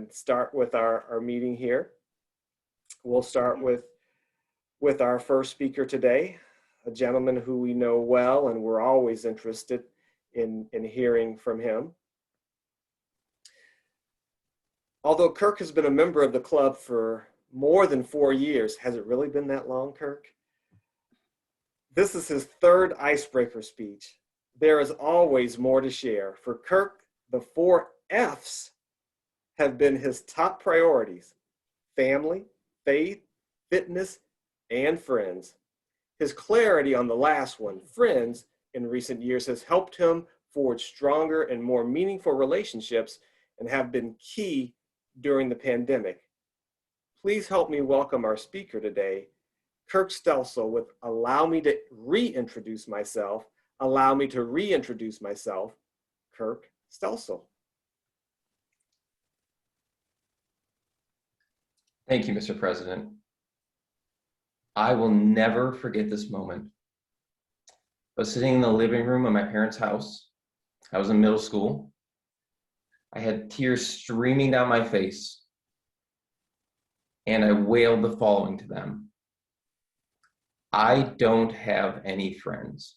and start with our meeting here. We'll start with our first speaker today, a gentleman who we know well and we're always interested in hearing from him. Although Kirk has been a member of the club for more than 4 years, has it really been that long, Kirk? This is his third icebreaker speech. There is always more to share. For Kirk, the 4 F's have been his top priorities: family, faith, fitness, and friends. His clarity on the last one, friends, in recent years has helped him forge stronger and more meaningful relationships and have been key during the pandemic. Please help me welcome our speaker today, Kirk Stoessel, with Allow Me to Reintroduce Myself, Kirk Stoessel. Thank you, Mr. President. I will never forget this moment. I was sitting in the living room of my parents' house. I was in middle school. I had tears streaming down my face, and I wailed the following to them: I don't have any friends.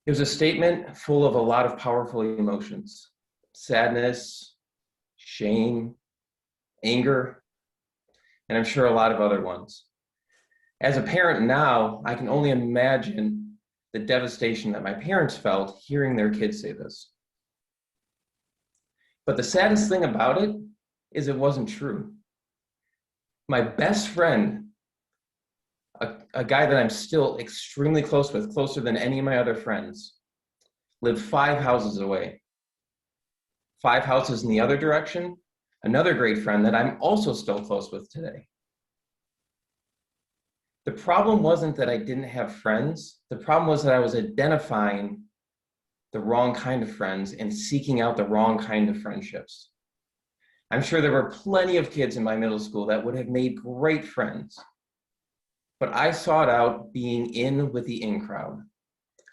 It was a statement full of a lot of powerful emotions: sadness, shame, anger, and I'm sure a lot of other ones. As a parent now, I can only imagine the devastation that my parents felt hearing their kids say this. But the saddest thing about it is it wasn't true. My best friend, a guy that I'm still extremely close with, closer than any of my other friends, lived 5 houses away. 5 houses in the other direction, another great friend that I'm also still close with today. The problem wasn't that I didn't have friends. The problem was that I was identifying the wrong kind of friends and seeking out the wrong kind of friendships. I'm sure there were plenty of kids in my middle school that would have made great friends, but I sought out being in with the in crowd.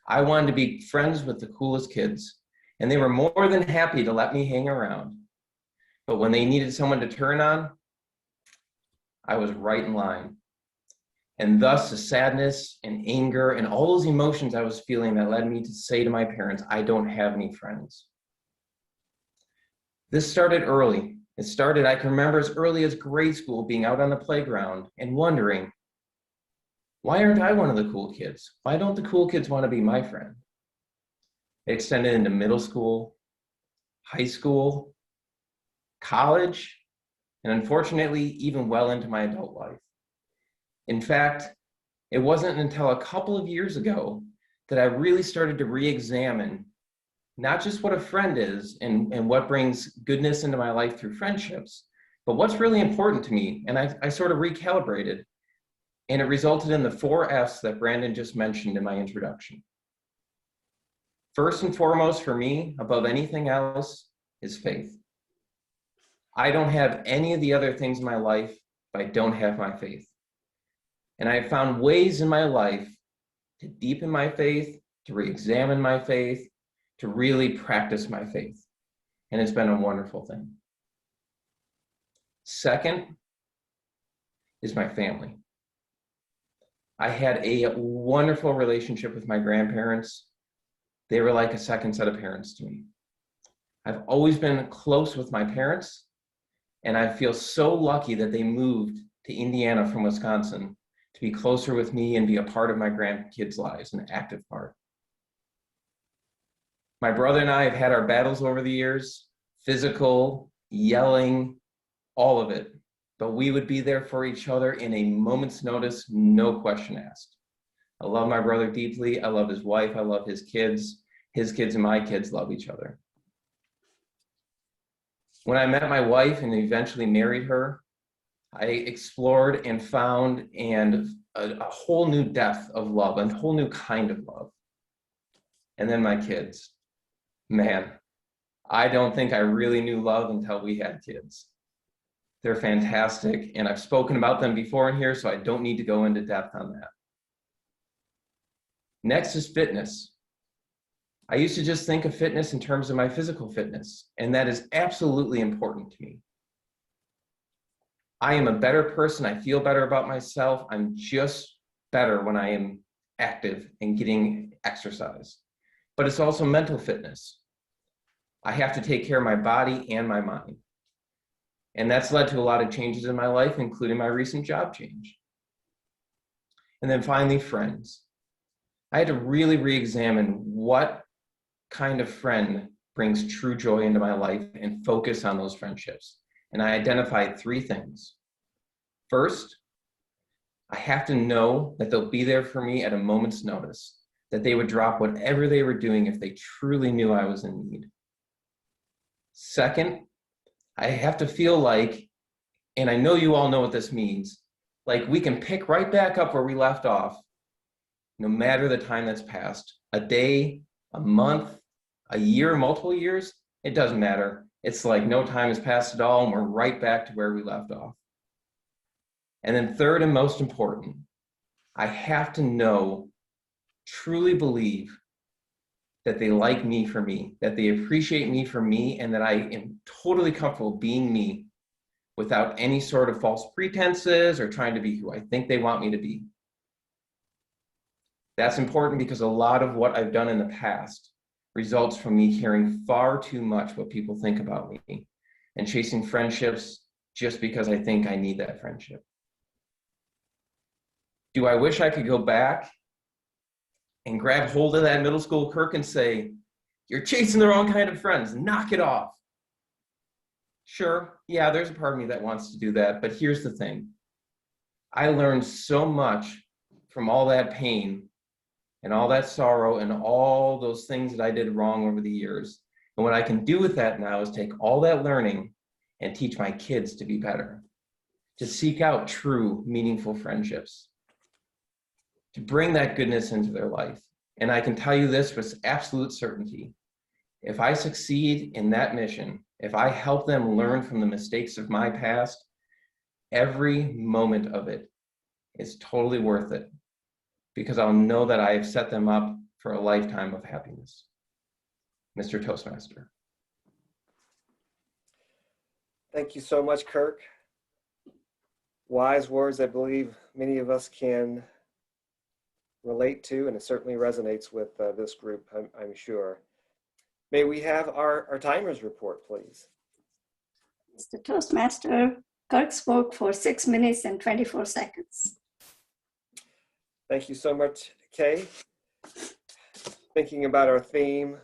I wanted to be friends with the coolest kids, and they were more than happy to let me hang around. But when they needed someone to turn on, I was right in line. And thus the sadness and anger and all those emotions I was feeling that led me to say to my parents, I don't have any friends. This started early. It started, I can remember as early as grade school, being out on the playground and wondering, why aren't I one of the cool kids? Why don't the cool kids want to be my friend? It extended into middle school, high school, college, and unfortunately, even well into my adult life. In fact, it wasn't until a couple of years ago that I really started to re-examine not just what a friend is and what brings goodness into my life through friendships, but what's really important to me. And I sort of recalibrated, and it resulted in the 4 F's that Brandon just mentioned in my introduction. First and foremost for me, above anything else, is faith. I don't have any of the other things in my life if I don't have my faith. And I have found ways in my life to deepen my faith, to re-examine my faith, to really practice my faith. And it's been a wonderful thing. Second is my family. I had a wonderful relationship with my grandparents. They were like a second set of parents to me. I've always been close with my parents, and I feel so lucky that they moved to Indiana from Wisconsin to be closer with me and be a part of my grandkids' lives, an active part. My brother and I have had our battles over the years, physical, yelling, all of it, but we would be there for each other in a moment's notice, no question asked. I love my brother deeply. I love his wife. I love his kids. His kids and my kids love each other. When I met my wife and eventually married her, I explored and found a whole new depth of love, a whole new kind of love. And then my kids. Man, I don't think I really knew love until we had kids. They're fantastic, and I've spoken about them before in here, so I don't need to go into depth on that. Next is fitness. I used to just think of fitness in terms of my physical fitness, and that is absolutely important to me. I am a better person. I feel better about myself. I'm just better when I am active and getting exercise. But it's also mental fitness. I have to take care of my body and my mind. And that's led to a lot of changes in my life, including my recent job change. And then finally, friends. I had to really re-examine what kind of friend brings true joy into my life and focus on those friendships. And I identified 3 things. First, I have to know that they'll be there for me at a moment's notice, that they would drop whatever they were doing if they truly knew I was in need. Second, I have to feel like, and I know you all know what this means, like we can pick right back up where we left off, no matter the time that's passed. A day, a month, a year, multiple years, it doesn't matter. It's like no time has passed at all and we're right back to where we left off. And then third and most important, I have to know, truly believe that they like me for me, that they appreciate me for me, and that I am totally comfortable being me without any sort of false pretenses or trying to be who I think they want me to be. That's important because a lot of what I've done in the past results from me caring far too much what people think about me and chasing friendships just because I think I need that friendship. Do I wish I could go back and grab hold of that middle school Kirk and say, "You're chasing the wrong kind of friends, knock it off"? Sure, yeah, there's a part of me that wants to do that, but here's the thing. I learned so much from all that pain and all that sorrow and all those things that I did wrong over the years. And what I can do with that now is take all that learning and teach my kids to be better, to seek out true, meaningful friendships, to bring that goodness into their life. And I can tell you this with absolute certainty. If I succeed in that mission, if I help them learn from the mistakes of my past, every moment of it is totally worth it, because I'll know that I have set them up for a lifetime of happiness. Mr. Toastmaster. Thank you so much, Kirk. Wise words I believe many of us can relate to, and it certainly resonates with this group, I'm sure. May we have our timers report, please? Mr. Toastmaster, Kirk spoke for 6 minutes and 24 seconds. Thank you so much, Kay. Thinking about our theme,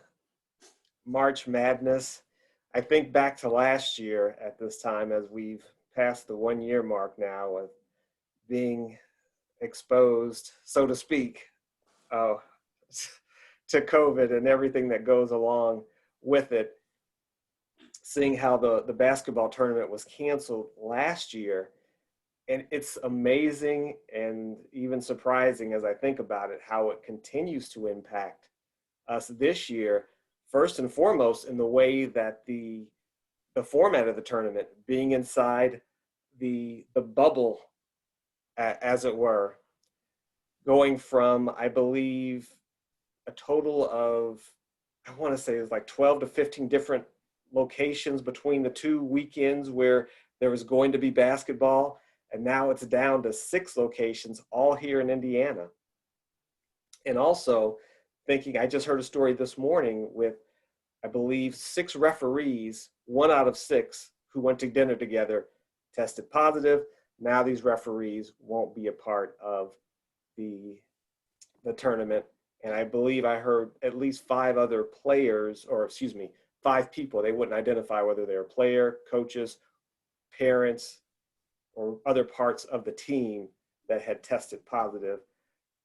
March Madness, I think back to last year at this time, as we've passed the 1-year mark now of being exposed, so to speak, to COVID and everything that goes along with it. Seeing how the basketball tournament was canceled last year, and it's amazing and even surprising as I think about it, how it continues to impact us this year, first and foremost in the way that the format of the tournament, being inside the bubble, as it were, going from, I believe, a total of, I want to say it was like 12 to 15 different locations between the 2 weekends where there was going to be basketball. And now it's down to 6 locations, all here in Indiana. And also thinking, I just heard a story this morning with, I believe, 6 referees, 1 out of 6 who went to dinner together tested positive. Now these referees won't be a part of the tournament. And I believe I heard at least 5 other players, or excuse me, 5 people. They wouldn't identify whether they were player, coaches, parents, or other parts of the team that had tested positive.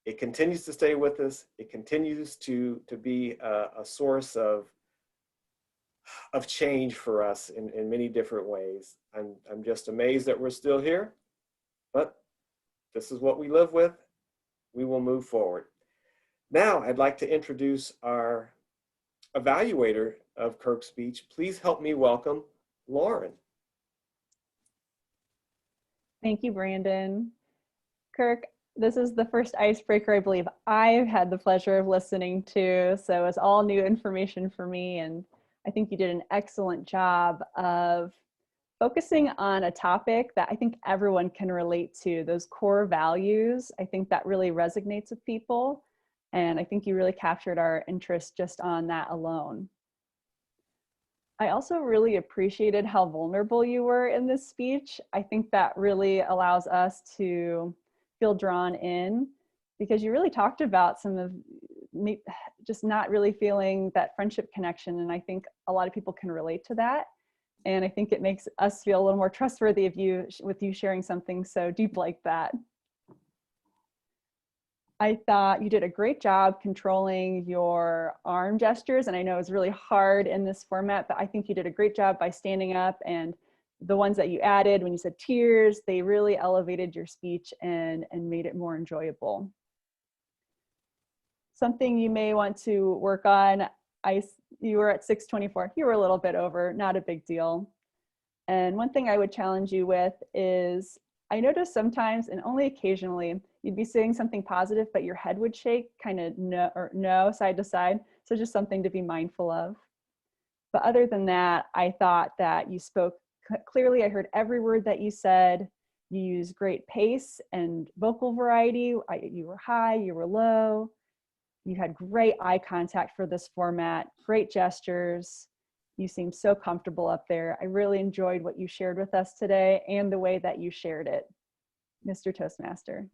It continues to stay with us. It continues to be a source of change for us in many different ways. I'm just amazed that we're still here, but this is what we live with. We will move forward. Now, I'd like to introduce our evaluator of Kirk's speech. Please help me welcome Lauren. Thank you, Brandon. Kirk, This is the first icebreaker I believe I've had the pleasure of listening to, so it's all new information for me, and I think you did an excellent job of focusing on a topic that I think everyone can relate to, those core values. I think that really resonates with people, and I think you really captured our interest just on that alone. I also really appreciated how vulnerable you were in this speech. I think that really allows us to feel drawn in, because you really talked about some of me just not really feeling that friendship connection. And I think a lot of people can relate to that. And I think it makes us feel a little more trustworthy of you, with you sharing something so deep like that. I thought you did a great job controlling your arm gestures. And I know it's really hard in this format, but I think you did a great job by standing up, and the ones that you added when you said tears, they really elevated your speech and made it more enjoyable. Something you may want to work on, you were at 6:24, you were a little bit over, not a big deal. And one thing I would challenge you with is, I noticed sometimes, and only occasionally, you'd be saying something positive, but your head would shake, kind of no, side to side. So just something to be mindful of. But other than that, I thought that you spoke clearly. I heard every word that you said. You used great pace and vocal variety. You were high, you were low. You had great eye contact for this format, great gestures. You seemed so comfortable up there. I really enjoyed what you shared with us today and the way that you shared it, Mr. Toastmaster.